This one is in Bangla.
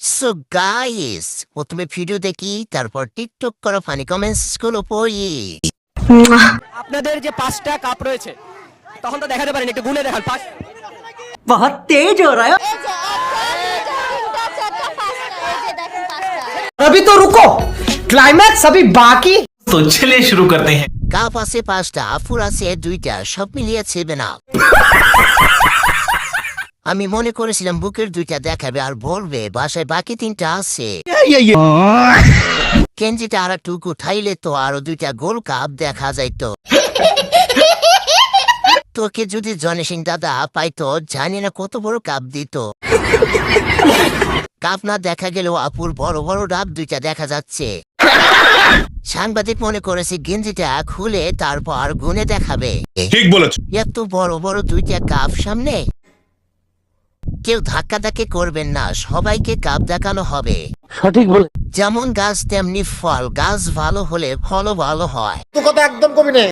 সো গাইস, প্রথমে ভিডিও দেখি, তারপর টিকটক করা ফানি কমেন্টস গুলো পড়ি। আপনাদের যে 5টা কাপ রয়েছে তখন তো দেখাতে পারেন, একটু গুনে দেখান। बहुत तेज हो रहा है। अभी तो रुको, क्लाइमैक्स अभी बाकी। तो चलिए शुरू करते हैं। কাপ আছে 5টা, আফুর আছে 2টা, সব মিলিয়ে 7 আপ। আমি মনে করেছিলাম বুকের 2টা দেখাবে আর বলবে বাসায় বাকি 3টা আছে। কেঞ্জিটা আর টুকু ঠাইলে তো আরো 2টা গোল কাপ দেখা যাইতো। তোকে যদি জনি সিং দাদা পাইতো, জানি না কত বড় কাপ দিত। কাপ না দেখা গেলেও আপুর বড় বড় ডাব 2টা দেখা যাচ্ছে। সাংবাদিক মনে করেছে গেঞ্জিটা খুলে তারপর গুনে দেখাবে। ঠিক বলেছ। এত বড় বড় 2টা কাপ সামনে, কেউ ধাক্কা ধাক্কি করবেন না, সবাইকে কাপ দেখানো হবে। সঠিক বলে। যেমন গাছ তেমনি ফল, গাছ ভালো হলে ফলও ভালো হয়। তো কথা একদম কবি নেই।